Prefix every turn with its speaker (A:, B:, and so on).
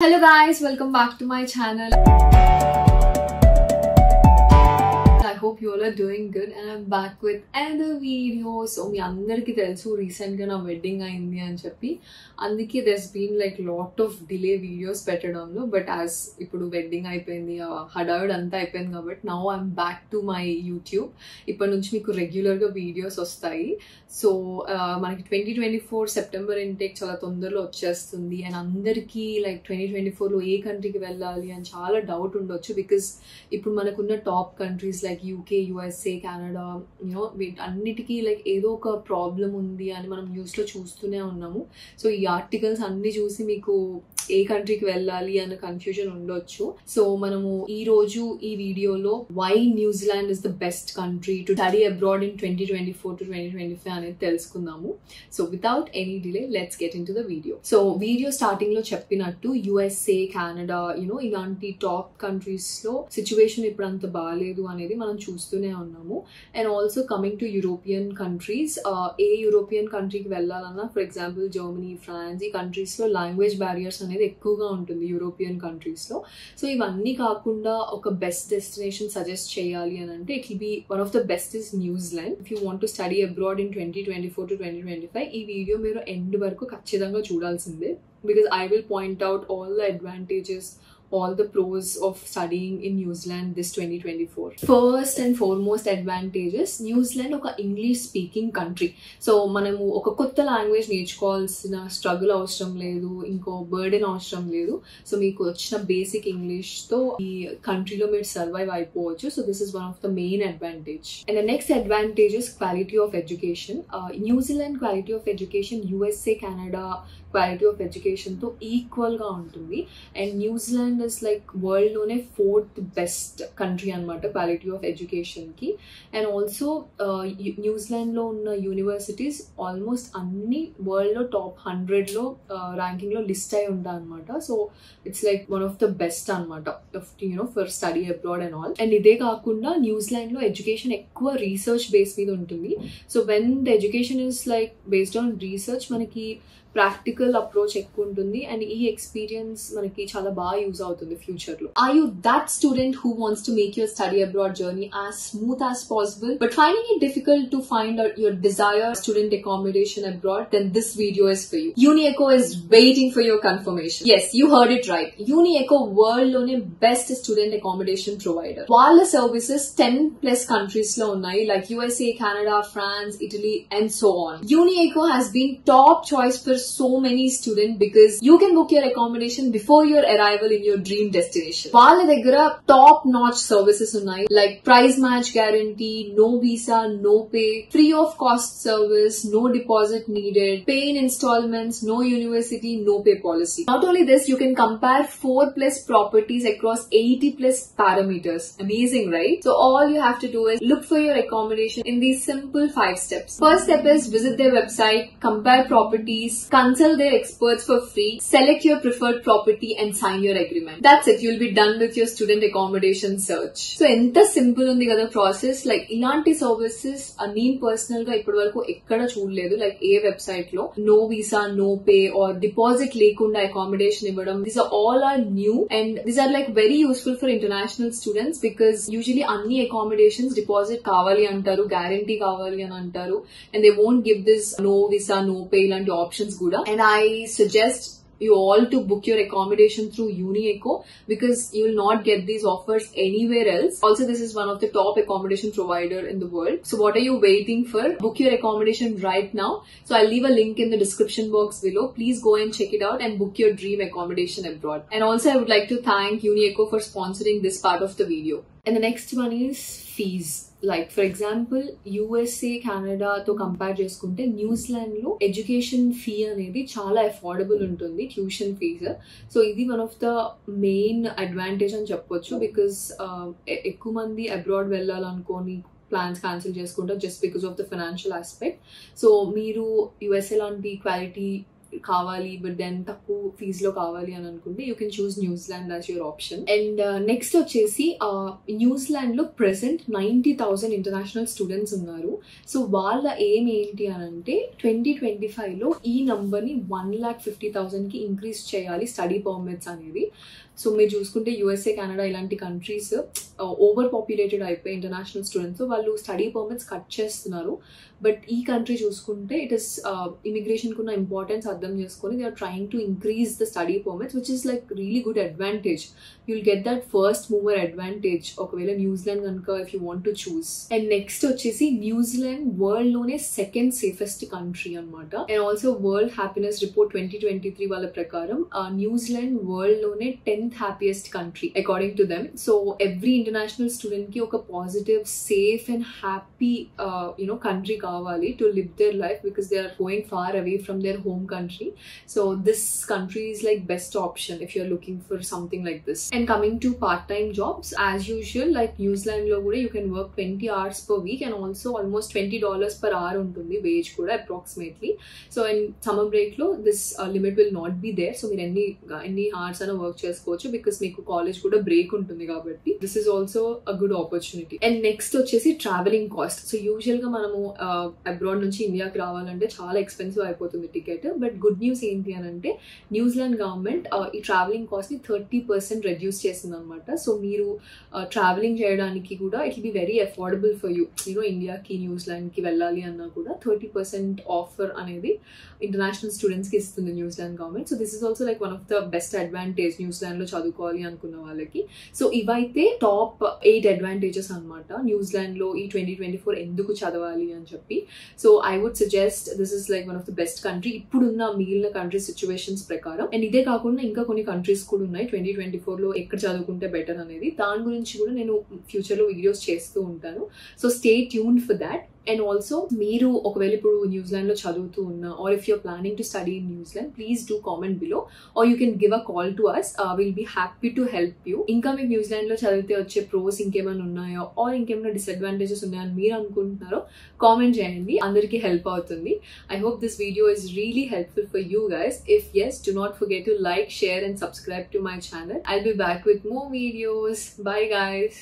A: Hello guys, welcome back to my channel. I hope you all are doing good and I'm back with another video. So మీ అందరికీ తెలుసు recent గా నా wedding అయింది అని చెప్పి అందుకే there's been like lot of delay videos పెట్టడంలో but as ఇప్పుడు వెడ్డింగ్ అయిపోయింది హడావిడి అంతా అయిపోయింది కాబట్టి now I'm back to my YouTube. ఇప్పటి నుంచి మీకు రెగ్యులర్ గా వీడియోస్ వస్తాయి. సో మనకి 2024 సెప్టెంబర్ ఇంటేక్ చాలా తొందరలో వచ్చేస్తుంది అండ్ అందరికీ లైక్ 2024 లో ఏ కంట్రీకి వెళ్ళాలి అని చాలా డౌట్ ఉండొచ్చు బికాస్ ఇప్పుడు మనకున్న top countries like UK, USA, Canada వీటన్నిటికీ లైక్ ఏదో ఒక ప్రాబ్లం ఉంది అని మనం న్యూస్లో చూస్తూనే ఉన్నాము. సో ఈ ఆర్టికల్స్ అన్ని చూసి మీకు ఏ కంట్రీకి వెళ్ళాలి అన్న కన్ఫ్యూజన్ ఉండొచ్చు. సో మనము ఈ రోజు ఈ వీడియోలో why New Zealand is the best country to study abroad in 2024 to 2025 అనేది తెలుసుకుందాము. So without any delay let's get into the video. So video starting లో చెప్పినట్టు యుఎస్ఏ, కెనడా ఇలాంటి టాప్ కంట్రీస్ లో సిచ్యువేషన్ ఇప్పుడు అంత బాగాలేదు అనేది మనం చూస్తూనే ఉన్నాము. And also coming to European countries, ఏ యూరోపియన్ కంట్రీకి వెళ్ళాలన్నా ఫర్ ఎగ్జాంపుల్ జర్మనీ, ఫ్రాన్స్, ఈ కంట్రీస్ లో లాంగ్వేజ్ బ్యారియర్స్ అనేది ఎక్కువగా ఉంటుంది యూరోపియన్ కంట్రీస్ లో. సో ఇవన్నీ కాకుండా ఒక బెస్ట్ డెస్టినేషన్ సజెస్ట్ చేయాలి అని అంటే it will be one of the best is New Zealand. If you want to study abroad in 2024 to 2025 ఈ వీడియో మీరు ఎండ్ వరకు ఖచ్చితంగా చూడాల్సిందే because I will point out all the advantages, all the pros of studying in New Zealand this 2024. First and foremost advantages, New Zealand oka English speaking country. So manamu oka kotta language నేర్చుకోవాల్సిన struggle అవసరం లేదు, ఇంకో burden అవసరం లేదు. So మీకు వచ్చిన basic English తో ఈ కంట్రీలో మీరు సర్వైవ్ అయిపోవచ్చు. So this is one of the main advantage. And the next advantage is quality of education. New Zealand quality of education USA, Canada quality of education తో ఈక్వల్ గా ఉంటుంది. And New Zealand is like world లోనే 4th best country అనమాట quality of education కి. And also New Zealand లో ఉన్న universities almost అన్ని world లో టాప్ 100 లో ర్యాంకింగ్ లో లిస్ట్ అయి ఉంటాయి అనమాట. So it's like one of the best అనమాట for study abroad and all. And ఇదే కాకుండా న్యూజిలాండ్ లో ఎడ్యుకేషన్ ఎక్కువ రీసెర్చ్ బేస్ మీద ఉంటుంది. So when the education is like based on research మనకి ప్రాక్టికల్ అప్రోచ్ ఎక్కువ ఉంటుంది అండ్ ఈ ఎక్స్పీరియన్స్ మనకి చాలా బాగా యూజ్ అవుతుంది ఫ్యూచర్ లో. Are you that student who wants to make your study abroad journey as smooth as possible but finding it difficult to find out your desire student accommodation abroad? Then this video is for you. UniEcho is waiting for your confirmation. Yes, you heard it right. UniEcho world లోనే best student accommodation provider. వాళ్ళ services 10+ countries లో ఉన్నాయి like USA, Canada, France, Italy and so on. UniEcho has been top choice for so many students because you can book your accommodation before your arrival in your dream destination. వాళ్ళ దగ్గర top notch services ఉన్నాయి like price match guarantee, no visa, no pay, free of cost service, no deposit needed, pay in installments, no university, no pay policy. Not only this, you can compare 4+ properties across 80+ parameters. Amazing, right? So all you have to do is look for your accommodation in these simple 5 steps. First step is visit their website, compare properties, consult their experts for free, select your preferred property and sign your agreement. That's it. You'll be done with your student accommodation search. So enta simple undi kada process. Like ilanti services నేను personal గా ఇప్పటి వరకు ఎక్కడ చూడలేదు. Like ఏ website లో no visa, no pay or deposit లేకుండా accommodation ఇవ్వడం. These are all are new and these are like very useful for international students because usually అన్ని అకామిడేషన్స్ డిపాజిట్ కావాలి అంటారు, గ్యారంటీ కావాలి అని అంటారు and they won't give this no visa, no pay ఇలాంటి options కూడా. And I suggest you all to book your accommodation through UniEcho because you will not get these offers anywhere else. Also, this is one of the top accommodation provider in the world. So what are you waiting for? Book your accommodation right now. So I'll leave a link in the description box below. Please go and check it out and book your dream accommodation abroad. And also I would like to thank UniEcho for sponsoring this part of the video. And the next one is fees. Like for example USA, Canada తో compare చేసుకుంటే New Zealand లో education fee అనేది చాలా affordable ఉంటుంది, tuition fee. So ఇది one of the main advantage అని చెప్పొచ్చు because ఎక్కువ మంది అబ్రాడ్ వెళ్ళాలనుకోని ప్లాన్స్ క్యాన్సిల్ చేసుకుంటారు just because of the financial aspect. So మీరు USA లాంటి క్వాలిటీ కావాలి బట్ దెన్ తక్కువ ఫీజులో కావాలి అని అనుకుంటే you can choose New Zealand as your option. And next వచ్చేసి న్యూజిలాండ్లో ప్రెసెంట్ 90,000 ఇంటర్నేషనల్ స్టూడెంట్స్ ఉన్నారు. సో వాళ్ళ ఎయిమ్ ఏంటి అని అంటే 2025లో ఈ నంబర్ని 1,50,000కి ఇంక్రీజ్ చేయాలి స్టడీ పర్మిట్స్ అనేది. సో మీరు చూసుకుంటే యూఎస్ఏ, కెనడా ఇలాంటి కంట్రీస్ ఓవర్ పాపులేటెడ్ అయిపోయి ఇంటర్నేషనల్ స్టూడెంట్స్ వాళ్ళు స్టడీ పర్మిట్స్ కట్ చేస్తున్నారు. బట్ ఈ కంట్రీ చూసుకుంటే ఇట్ ఇస్ ఇమిగ్రేషన్కి ఉన్న ఇంపార్టెన్స్ అర్థం చేసుకొని they are trying to increase the study permits which is like really good advantage. You'll get that first mover advantage ఒకవేళ న్యూజిలాండ్ కనుక if you want to choose. And next వచ్చేసి New Zealand world లోనే second safest country అనమాట. And also world happiness report 2023 వాళ్ళ ప్రకారం New Zealand world లోనే 10th happiest country according to them. So every international student కి ఒక positive, safe and happy country కావాలి to live their life because they are going far away from there home country. So this country is like best option if you're looking for something like this. And coming to part time jobs, as usual like New Zealand లో కూడా you can work 20 hours per week and also almost $20 per hour ఉంటుంది wage కూడా approximately. So and summer break లో this limit will not be there. So మీరు ఎన్ని hours అయినా work చేసుకోవచ్చు because మీకు కాలేజ్ కూడా బ్రేక్ ఉంటుంది కాబట్టి this is also a good opportunity. And next వచ్చేసి ట్రావెలింగ్ కాస్ట్. సో యూజువల్ గా మనము అబ్రాడ్ నుంచి ఇండియాకి రావాలంటే చాలా ఎక్స్పెన్సివ్ అయిపోతుంది టికెట్. బట్ గుడ్ న్యూస్ ఏంటి అని అంటే న్యూజిలాండ్ గవర్నమెంట్ ఈ ట్రావెలింగ్ కాస్ట్ ని 30% రెడ్యూస్ చేసింది అనమాట. సో మీరు ట్రావెలింగ్ చేయడానికి కూడా it will be very affordable for you. ఇండియాకి న్యూజిలాండ్ కి వెళ్ళాలి అన్నా కూడా 30% ఆఫర్ అనేది ఇంటర్నేషనల్ స్టూడెంట్స్ కి ఇస్తుంది New Zealand government. So this is also like one of the best advantage New Zealand లో చదువుకోవాలి అనుకున్న వాళ్ళకి. సో ఇవైతే టాప్ 8 అడ్వాంటేజెస్ అనమాట న్యూజిలాండ్ లో ఈ 2024 ఎందుకు చదవాలి అని చెప్పి. So I would suggest this is like one of the best country ఇప్పుడున్న మిగిలిన కంట్రీ సిచ్యువేషన్స్ ప్రకారం. అండ్ ఇదే కాకుండా ఇంకా కొన్ని కంట్రీస్ కూడా ఉన్నాయి 2024లో ఎక్కడ చదువుకుంటే బెటర్ అనేది. దాని గురించి కూడా నేను ఫ్యూచర్ లో వీడియోస్ చేస్తూ ఉంటాను. So stay tuned for that. And also మీరు ఒకవేళ ఇప్పుడు న్యూజిలాండ్ లో చదువుతూ ఉన్నా or if you're planning to study in New Zealand please do comment below or you can give a call to us. Will be happy to help you. ఇంకా మీకు New Zealand లో చదివితే వచ్చే ప్రోస్ ఇంకేమైనా ఉన్నాయో ఆర్ ఇంకేమైనా డిసడ్వాంటేజెస్ ఉన్నాయని మీరు అనుకుంటున్నారో కామెంట్ చేయండి, అందరికీ హెల్ప్ అవుతుంది. I hope this video is really helpful for you guys. If yes, do not forget to like, share and subscribe to my channel. I'll be back with more videos. Bye guys.